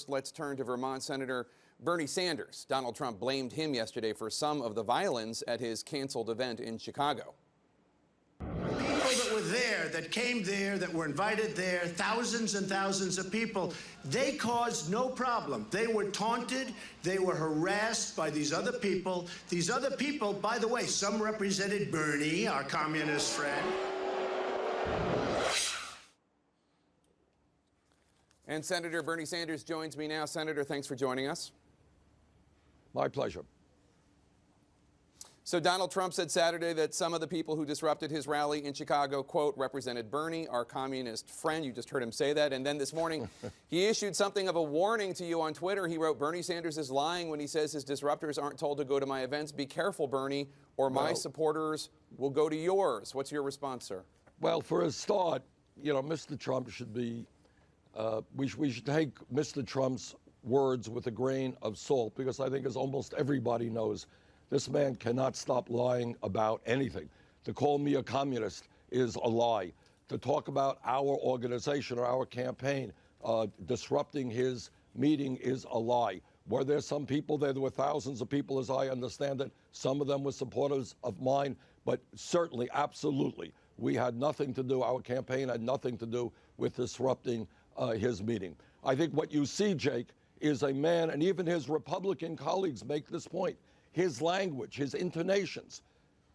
first, let's turn to Vermont Senator Bernie Sanders. Donald Trump blamed him yesterday for some of the violence at his canceled event in Chicago. People that were there, that came there, that were invited there, thousands and thousands of people, they caused no problem. They were taunted, they were harassed by these other people. These other people, by the way, some represented Bernie, our communist friend. And Senator Bernie Sanders joins me now. Senator, thanks for joining us. My pleasure. So Donald Trump said Saturday that some of the people who disrupted his rally in Chicago, quote, represented Bernie, our communist friend. You just heard him say that. And then this morning, he issued something of a warning to you on Twitter. He wrote, Bernie Sanders is lying when he says his disruptors aren't told to go to my events. Be careful, Bernie, or my supporters will go to yours. What's your response, sir? Well, for a start, you know, Mr. Trump should be, we should take Mr. Trump's words with a grain of salt, because I think, as almost everybody knows, this man cannot stop lying about anything. To call me a communist is a lie. To talk about our organization or our campaign disrupting his meeting is a lie. Were there some people there? There were thousands of people, as I understand it. Some of them were supporters of mine, but certainly, absolutely, we had nothing to do, our campaign had nothing to do with disrupting his meeting. I think what you see, Jake, is a man, and even his Republican colleagues make this point, his language, his intonations,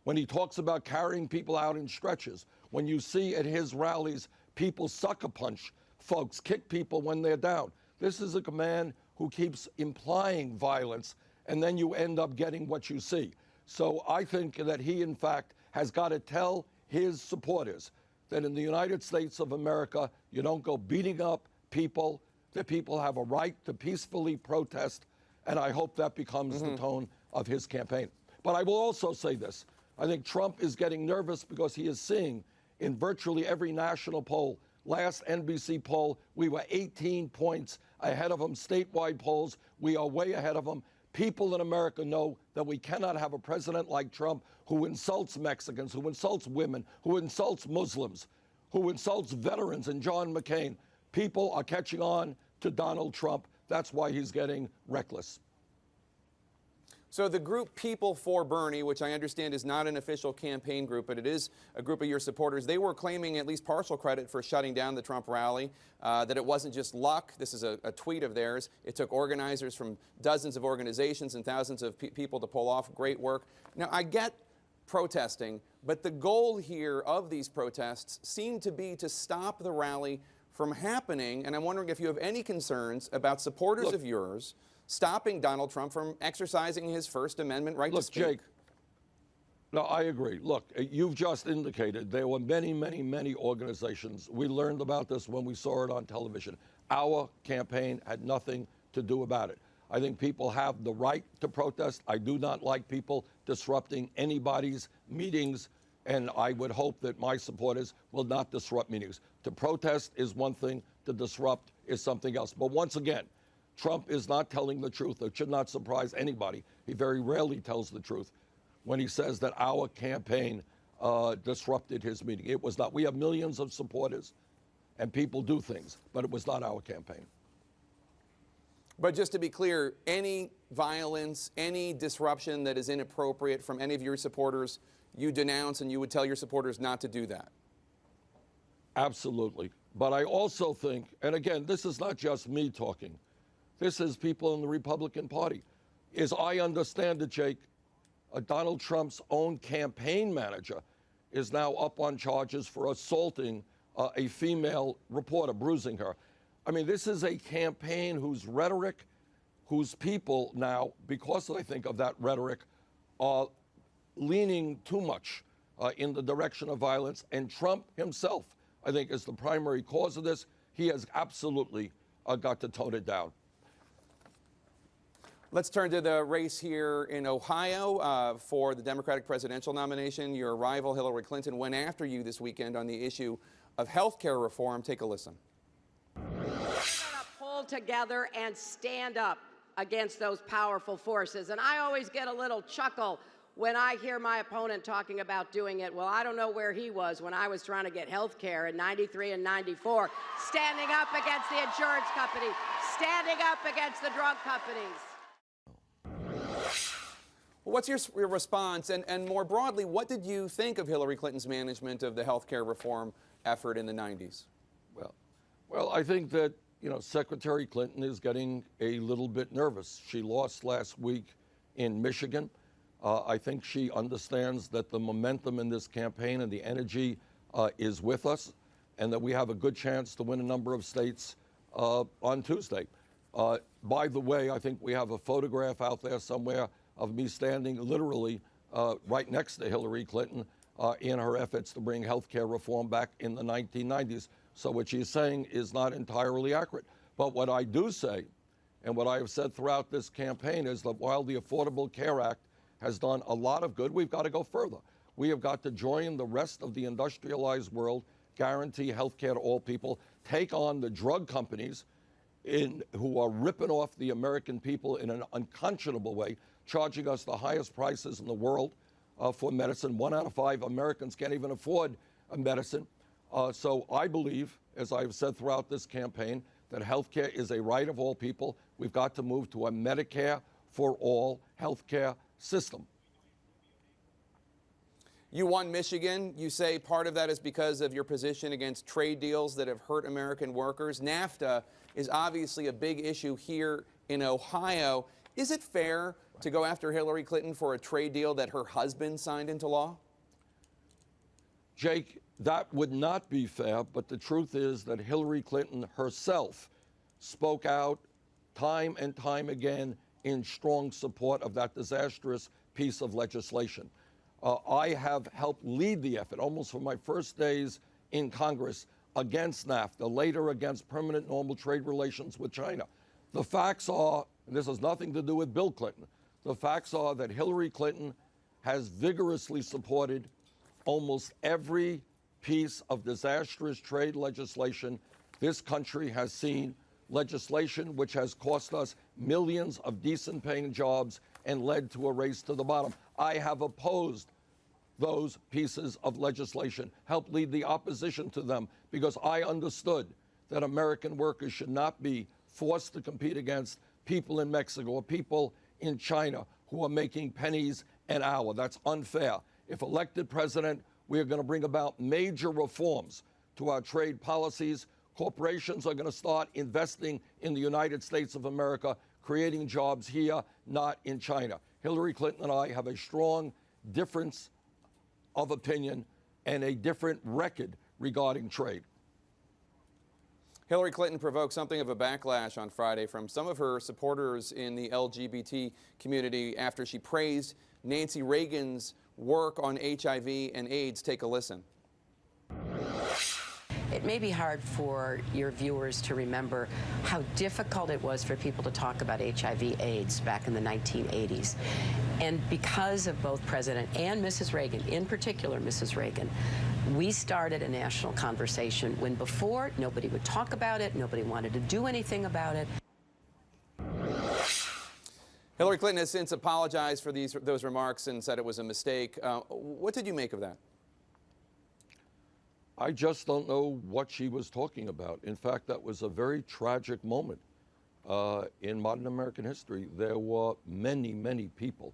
when he talks about carrying people out in stretchers, when you see at his rallies people sucker punch folks, kick people when they're down. This is a man who keeps implying violence, and then you end up getting what you see. So I think that he, in fact, has got to tell his supporters that in the United States of America, you don't go beating up people, that people have a right to peacefully protest, and I hope that becomes the tone of his campaign. But I will also say this. I think Trump is getting nervous because he is seeing in virtually every national poll, last NBC poll, we were 18 points ahead of them. Statewide polls, we are way ahead of them. People in America know that we cannot have a president like Trump who insults Mexicans, who insults women, who insults Muslims, who insults veterans and John McCain. People are catching on to Donald Trump. That's why he's getting reckless. So the group People for Bernie, which I understand is not an official campaign group, but it is a group of your supporters, they were claiming at least partial credit for shutting down the Trump rally, that it wasn't just luck. This is a tweet of theirs. It took organizers from dozens of organizations and thousands of people to pull off. Great work. Now, I get protesting, but the goal here of these protests seemed to be to stop the rally from happening, and I'm wondering if you have any concerns about supporters of yours stopping Donald Trump from exercising his First Amendment right to speak. Jake, no, I agree. Look, you've just indicated there were many, many, many organizations. We learned about this when we saw it on television. Our campaign had nothing to do about it. I think people have the right to protest. I do not like people disrupting anybody's meetings, and I would hope that my supporters will not disrupt meetings. To protest is one thing, to disrupt is something else. But once again, Trump is not telling the truth. It should not surprise anybody. He very rarely tells the truth when he says that our campaign disrupted his meeting. It was not. We have millions of supporters, and people do things, but it was not our campaign. But just to be clear, any violence, any disruption that is inappropriate from any of your supporters, you denounce, and you would tell your supporters not to do that? Absolutely. But I also think, and again, this is not just me talking, this is people in the Republican Party. As I understand it, Jake, Donald Trump's own campaign manager is now up on charges for assaulting a female reporter, bruising her. I mean, this is a campaign whose rhetoric, whose people now, because I think of that rhetoric, are leaning too much in the direction of violence. And Trump himself, I think, is the primary cause of this. He has absolutely got to tone it down. Let's turn to the race here in Ohio for the Democratic presidential nomination. Your rival, Hillary Clinton, went after you this weekend on the issue of health care reform. Take a listen. We're going to pull together and stand up against those powerful forces. And I always get a little chuckle when I hear my opponent talking about doing it. Well, I don't know where he was when I was trying to get health care in '93 and '94, standing up against the insurance company, standing up against the drug companies. Well, what's your response? And more broadly, what did you think of Hillary Clinton's management of the health care reform effort in the 90s? Well, I think that, Secretary Clinton is getting a little bit nervous. She lost last week in Michigan. I think she understands that the momentum in this campaign and the energy is with us, and that we have a good chance to win a number of states on Tuesday. By the way, I think we have a photograph out there somewhere of me standing literally right next to Hillary Clinton in her efforts to bring health care reform back in the 1990s. So what she's saying is not entirely accurate. But what I do say, and what I have said throughout this campaign, is that while the Affordable Care Act has done a lot of good, we've got to go further. We have got to join the rest of the industrialized world, guarantee health care to all people, take on the drug companies who are ripping off the American people in an unconscionable way, charging us the highest prices in the world for medicine. 1 out of 5 Americans can't even afford a medicine. So I believe, as I've said throughout this campaign, that health care is a right of all people. We've got to move to a Medicare for all health care system. You won Michigan. You say part of that is because of your position against trade deals that have hurt American workers. NAFTA is obviously a big issue here in Ohio. Is it fair to go after Hillary Clinton for a trade deal that her husband signed into law? Jake, that would not be fair, but the truth is that Hillary Clinton herself spoke out time and time again in strong support of that disastrous piece of legislation. I have helped lead the effort almost from my first days in Congress against NAFTA, later against permanent normal trade relations with China. The facts are, and this has nothing to do with Bill Clinton, the facts are that Hillary Clinton has vigorously supported almost every piece of disastrous trade legislation this country has seen, legislation which has cost us millions of decent paying jobs and led to a race to the bottom. I have opposed those pieces of legislation, helped lead the opposition to them, because I understood that American workers should not be forced to compete against people in Mexico or people in China who are making pennies an hour. That's unfair. If elected president, we are going to bring about major reforms to our trade policies. Corporations are going to start investing in the United States of America, creating jobs here, not in China. Hillary Clinton and I have a strong difference of opinion and a different record regarding trade. Hillary Clinton provoked something of a backlash on Friday from some of her supporters in the LGBT community after she praised Nancy Reagan's work on HIV and AIDS. Take a listen. It may be hard for your viewers to remember how difficult it was for people to talk about HIV/AIDS back in the 1980s. And because of both President and Mrs. Reagan, in particular Mrs. Reagan, we started a national conversation when before nobody would talk about it, nobody wanted to do anything about it. Hillary Clinton has since apologized for those remarks and said it was a mistake. What did you make of that? I just don't know what she was talking about. In fact, that was a very tragic moment in modern American history. There were many, many people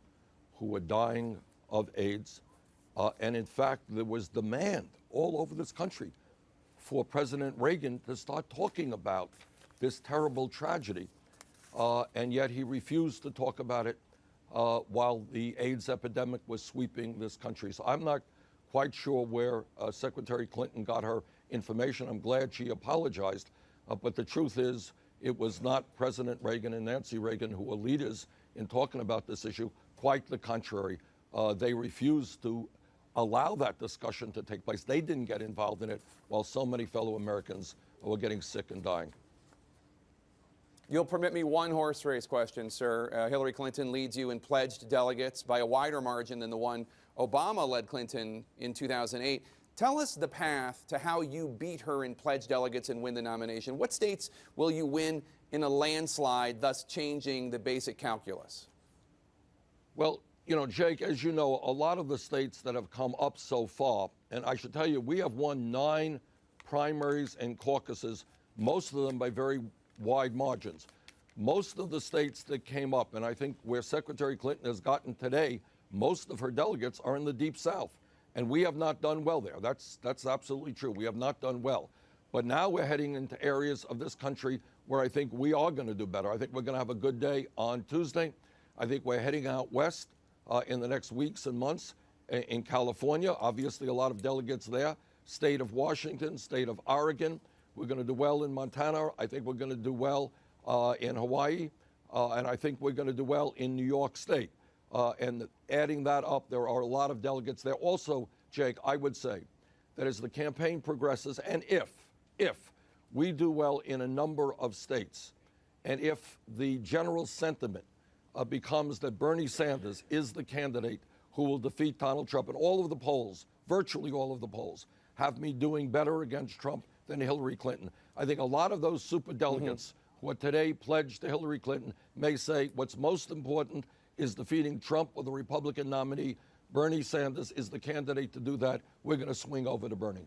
who were dying of AIDS. And in fact, there was demand all over this country for President Reagan to start talking about this terrible tragedy. And yet he refused to talk about it while the AIDS epidemic was sweeping this country. So I'm not quite sure where Secretary Clinton got her information. I'm glad she apologized. But the truth is, it was not President Reagan and Nancy Reagan who were leaders in talking about this issue. Quite the contrary. They refused to allow that discussion to take place. They didn't get involved in it while so many fellow Americans were getting sick and dying. You'll permit me one horse race question, sir. Hillary Clinton leads you in pledged delegates by a wider margin than the one Obama led Clinton in 2008. Tell us the path to how you beat her in pledged delegates and win the nomination. What states will you win in a landslide, thus changing the basic calculus? Well, you know, Jake, as you know, a lot of the states that have come up so far, and I should tell you, we have won 9 primaries and caucuses, most of them by very wide margins. most of the states that came up, and I think where Secretary Clinton has gotten today, most of her delegates are in the Deep South. And we have not done well there. That's absolutely true. We have not done well. But now we're heading into areas of this country where I think we are going to do better. I think we're going to have a good day on Tuesday. I think we're heading out west in the next weeks and months in California. Obviously, a lot of delegates there. State of Washington, state of Oregon. We're going to do well in Montana. I think we're going to do well in Hawaii. And I think we're going to do well in New York State. And adding that up, there are a lot of delegates there. Also, Jake, I would say that as the campaign progresses, and if we do well in a number of states, and if the general sentiment becomes that Bernie Sanders is the candidate who will defeat Donald Trump, and all of the polls, virtually all of the polls, have me doing better against Trump than Hillary Clinton, I think a lot of those superdelegates who are today pledged to Hillary Clinton may say what's most important is defeating Trump or the Republican nominee. Bernie Sanders is the candidate to do that. We're going to swing over to Bernie.